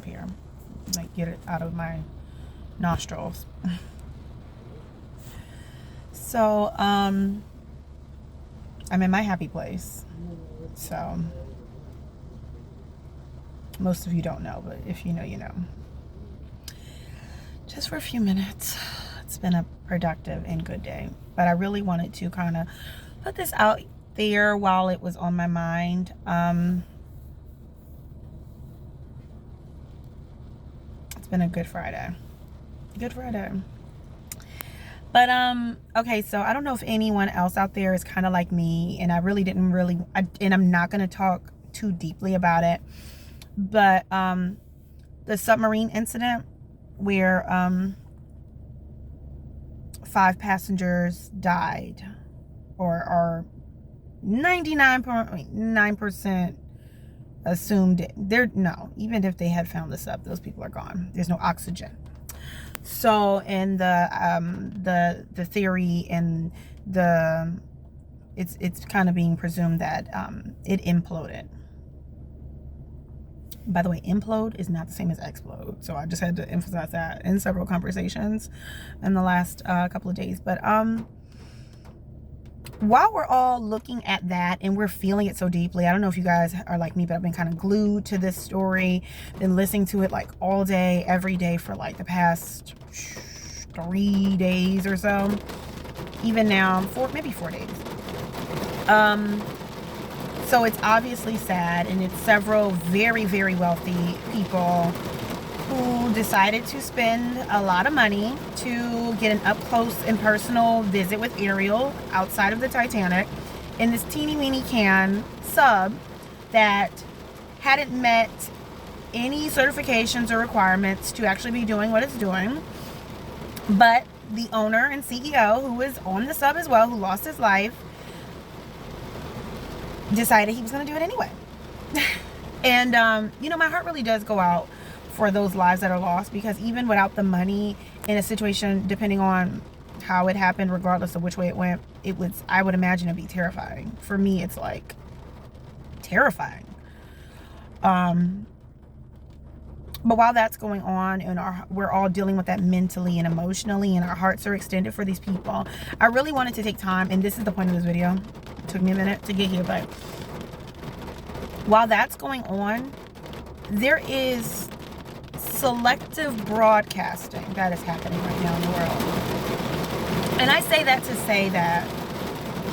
up here. Like, get it out of my nostrils. So, I'm in my happy place. So, most of you don't know, but if you know, you know. Just for a few minutes. It's been a productive and good day. But I really wanted to kind of put this out there while it was on my mind. It's been a good Friday. Good Friday. But okay, so I don't know if anyone else out there is kind of like me, and I really didn't and I'm not going to talk too deeply about it, but the submarine incident where 5 passengers died, or are 99.9% assumed even if they had found the sub, those people are gone. There's no oxygen. So, and the theory and it's kind of being presumed that it imploded. By the way, implode is not the same as explode. So I just had to emphasize that in several conversations in the last couple of days. But while we're all looking at that and we're feeling it so deeply, I don't know if you guys are like me, but I've been kind of glued to this story, been listening to it like all day, every day for like the past 3 days or so. Even now, maybe 4 days. So it's obviously sad, and it's several very, very wealthy people who decided to spend a lot of money to get an up-close and personal visit with Ariel outside of the Titanic in this teeny-weeny can sub that hadn't met any certifications or requirements to actually be doing what it's doing. But the owner and CEO, who was on the sub as well, who lost his life, decided he was going to do it anyway. And, my heart really does go out for those lives that are lost, because even without the money, in a situation, depending on how it happened, regardless of which way it went, I would imagine it'd be terrifying. For me, it's like terrifying. But while that's going on, and we're all dealing with that mentally and emotionally, and our hearts are extended for these people, I really wanted to take time, and this is the point of this video. It took me a minute to get here, but while that's going on, there is selective broadcasting that is happening right now in the world. And I say that to say that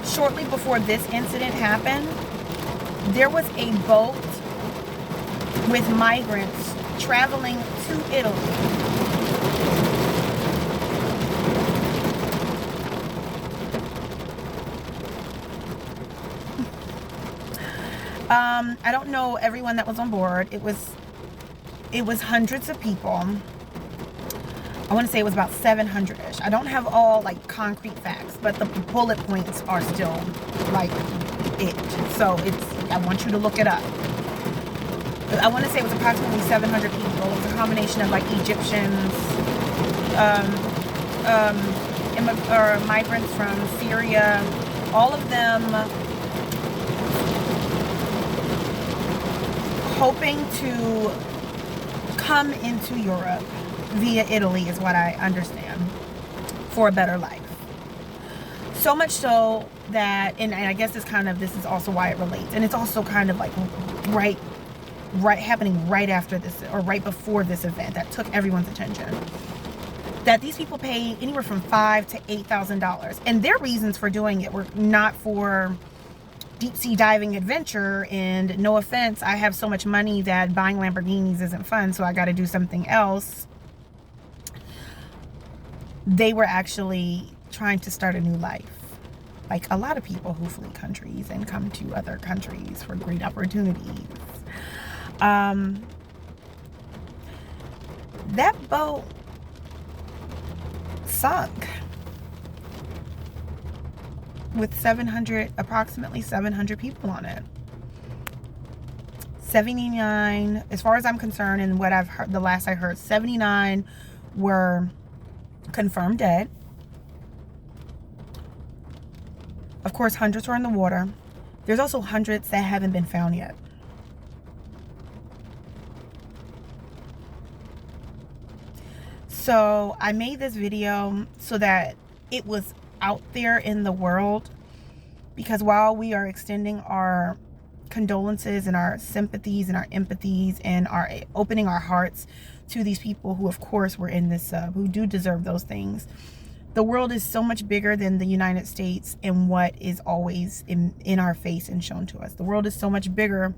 shortly before this incident happened, there was a boat with migrants traveling to Italy. I don't know everyone that was on board. It was hundreds of people. I want to say it was about 700-ish. I don't have all like concrete facts, but the bullet points are still like it. So I want you to look it up. I want to say it was approximately 700 people. It was a combination of like Egyptians, migrants from Syria, all of them hoping to come into Europe via Italy, is what I understand, for a better life. So much so that, and I guess this is also why it relates, and it's also kind of like right happening right after this, or right before this event that took everyone's attention, that these people paid anywhere from $5,000 to $8,000, and their reasons for doing it were not for deep sea diving adventure. And no offense, I have so much money that buying Lamborghinis isn't fun, so I got to do something else. They were actually trying to start a new life, like a lot of people who flee countries and come to other countries for great opportunities. That boat sunk with approximately 700 people on it. 79, as far as I'm concerned, and what I've heard, the last I heard, 79 were confirmed dead. Of course, hundreds were in the water. There's also hundreds that haven't been found yet. So I made this video so that it was out there in the world, because while we are extending our condolences and our sympathies and our empathies and our opening our hearts to these people who of course were in this who do deserve those things, the world is so much bigger than the United States and what is always in our face and shown to us. The world is so much bigger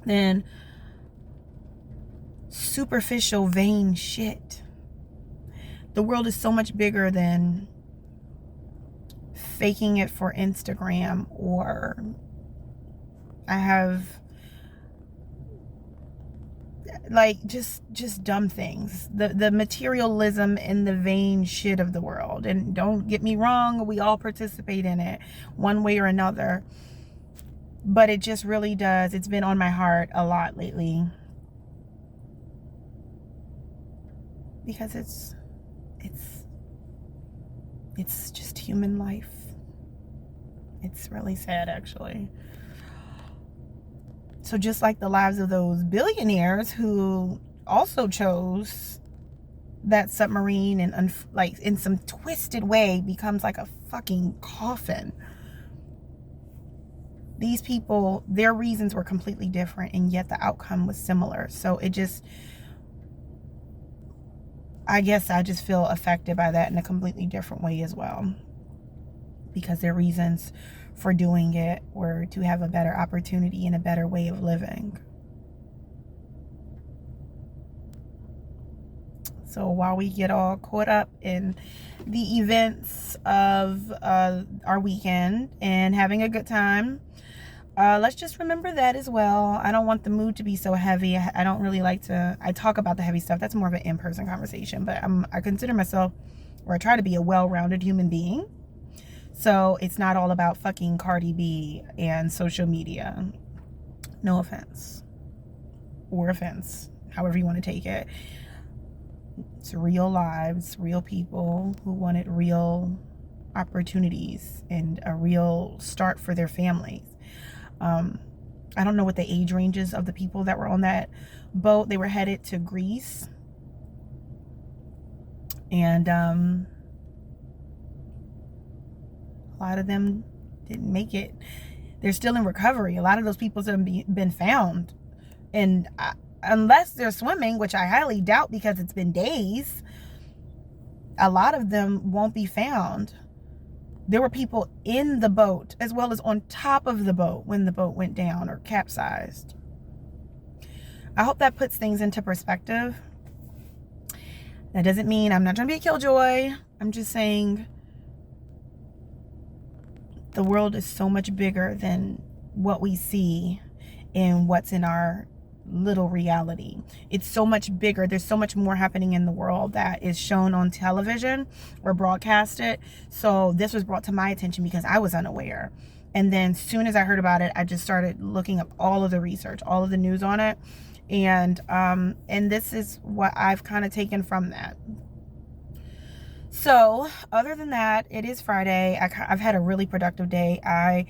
than superficial vain shit. The world is so much bigger than faking it for Instagram, or I have like just dumb things, the materialism and the vain shit of the world. And don't get me wrong, we all participate in it one way or another, but it just really does, it's been on my heart a lot lately, because it's just human life. It's really sad, actually. So just like the lives of those billionaires who also chose that submarine and like in some twisted way becomes like a fucking coffin. These people, their reasons were completely different, and yet the outcome was similar. So it just, I guess I just feel affected by that in a completely different way as well, because their reasons for doing it were to have a better opportunity and a better way of living. So while we get all caught up in the events of our weekend and having a good time, let's just remember that as well. I don't want the mood to be so heavy. I don't really like to, I talk about the heavy stuff. That's more of an in-person conversation, but I consider myself, or I try to be, a well-rounded human being. So it's not all about fucking Cardi B and social media. No offense. Or offense. However you want to take it. It's real lives, real people who wanted real opportunities and a real start for their families. I don't know what the age ranges of the people that were on that boat. They were headed to Greece. And a lot of them didn't make it. They're still in recovery. A lot of those people have been found. And unless they're swimming, which I highly doubt because it's been days, a lot of them won't be found. There were people in the boat as well as on top of the boat when the boat went down or capsized. I hope that puts things into perspective. That doesn't mean I'm not trying to be a killjoy. I'm just saying the world is so much bigger than what we see and what's in our little reality. It's so much bigger. There's so much more happening in the world that is shown on television or broadcasted. So this was brought to my attention because I was unaware. And then as soon as I heard about it, I just started looking up all of the research, all of the news on it. And this is what I've kind of taken from that. So other than that, it is Friday. I've had a really productive day. I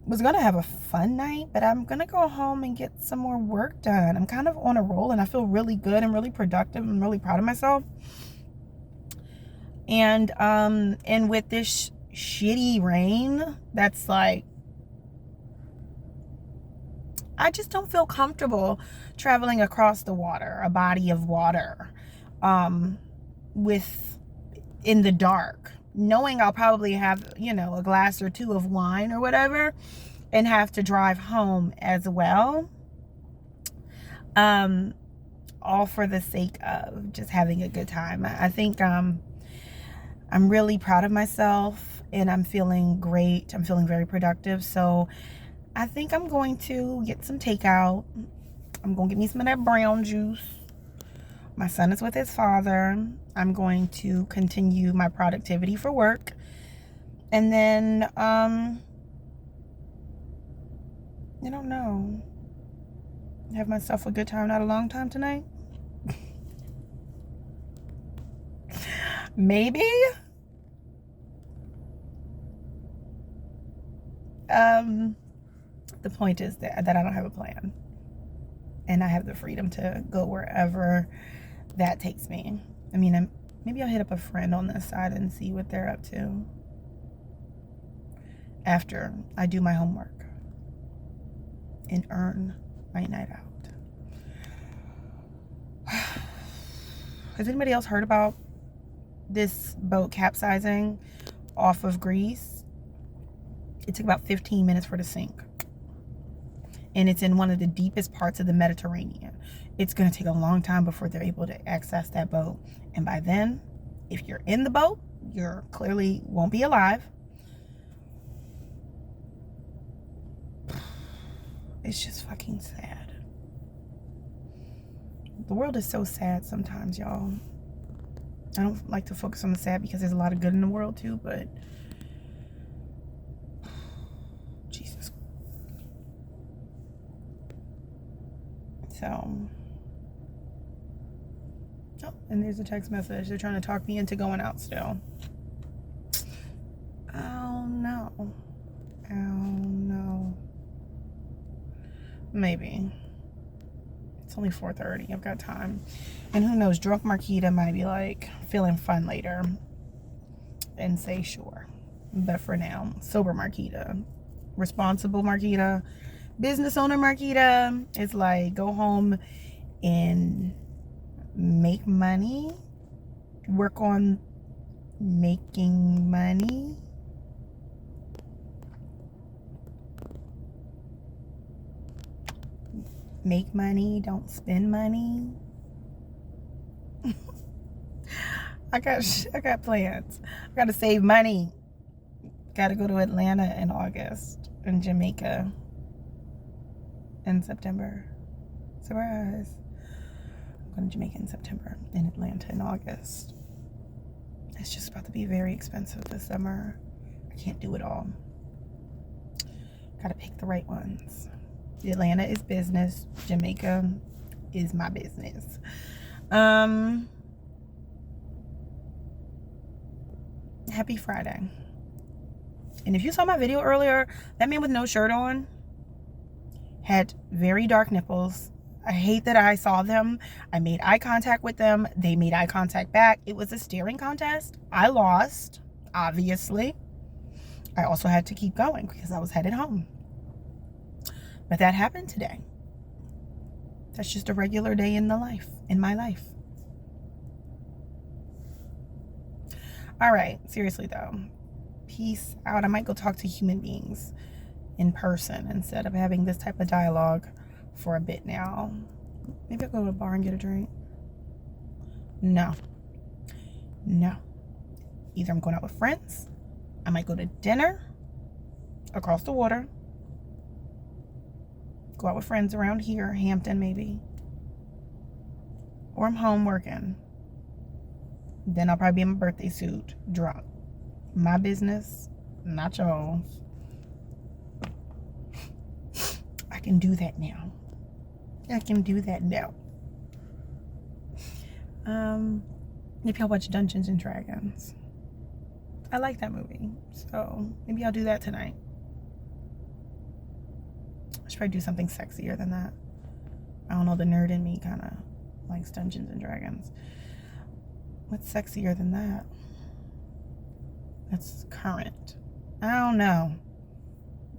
was gonna have a fun night, but I'm gonna go home and get some more work done. I'm kind of on a roll and I feel really good and really productive. I'm really proud of myself. And with this shitty rain, that's like, I just don't feel comfortable traveling across the water, a body of water, in the dark, knowing I'll probably have, a glass or two of wine or whatever, and have to drive home as well. All for the sake of just having a good time. I think I'm really proud of myself and I'm feeling great. I'm feeling very productive. So I think I'm going to get some takeout. I'm going to get me some of that brown juice. My son is with his father. I'm going to continue my productivity for work. And then, I don't know, have myself a good time, not a long time tonight. Maybe. The point is that I don't have a plan. And I have the freedom to go wherever that takes me. I mean, maybe I'll hit up a friend on this side and see what they're up to after I do my homework and earn my night out. Has anybody else heard about this boat capsizing off of Greece? It took about 15 minutes for it to sink. And it's in one of the deepest parts of the Mediterranean. It's going to take a long time before they're able to access that boat. And by then, if you're in the boat, you clearly won't be alive. It's just fucking sad. The world is so sad sometimes, y'all. I don't like to focus on the sad because there's a lot of good in the world too, but Jesus. So, oh, and there's a text message. They're trying to talk me into going out still. Oh no. Oh no. Maybe. It's only 4:30. I've got time. And who knows, drunk Marquita might be like feeling fun later and say sure. But for now, sober Marquita, responsible Marquita, business owner Marquita is like, go home and make money, work on making money. Make money, don't spend money. I got plans. I gotta save money. Gotta go to Atlanta in August and Jamaica in September. Surprise. I'm going to Jamaica in September and Atlanta in August. It's just about to be very expensive this summer. I can't do it all. Gotta pick the right ones. Atlanta is business. Jamaica is my business. Happy Friday. And if you saw my video earlier, that man with no shirt on had very dark nipples. I hate that I saw them. I made eye contact with them. They made eye contact back. It was a staring contest. I lost, obviously. I also had to keep going because I was headed home. But that happened today. That's just a regular day in my life. All right, seriously though, peace out. I might go talk to human beings in person instead of having this type of dialogue for a bit now. Maybe I'll go to a bar and get a drink. No. Either I'm going out with friends, I might go to dinner across the water, go out with friends around here, Hampton maybe, or I'm home working. Then I'll probably be in my birthday suit, drunk. My business, not y'all's. I can do that now. Maybe I'll watch Dungeons and Dragons. I like that movie, so maybe I'll do that tonight. I should probably do something sexier than that. I don't know, the nerd in me kind of likes Dungeons and Dragons. What's sexier than that? That's current. I don't know.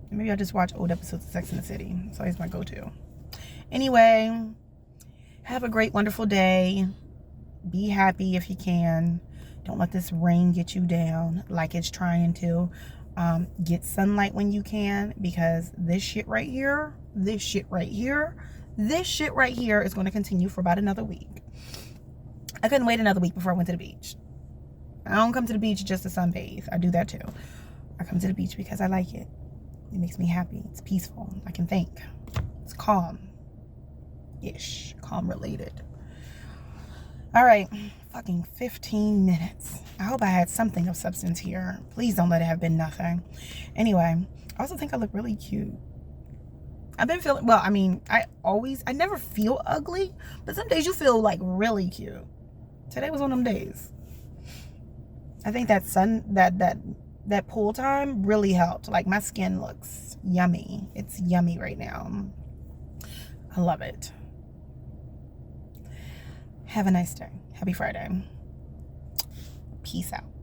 Maybe I'll just watch old episodes of Sex and the City. It's always my go-to. Anyway, have a great, wonderful day. Be happy if you can. Don't let this rain get you down like it's trying to. Get sunlight when you can, because this shit right here is going to continue for about another week. I couldn't wait another week before I went to the beach. I don't come to the beach just to sunbathe. I do that too. I come to the beach because I like it. It makes me happy. It's peaceful. I can think. It's calm-ish. Calm related. All right. Fucking 15 minutes. I hope I had something of substance here. Please don't let it have been nothing. Anyway, I also think I look really cute. I've been feeling, well, I mean, I never feel ugly, but some days you feel like really cute. Today was one of them days. I think that that pool time really helped. Like, my skin looks yummy. It's yummy right now. I love it. Have a nice day. Happy Friday. Peace out.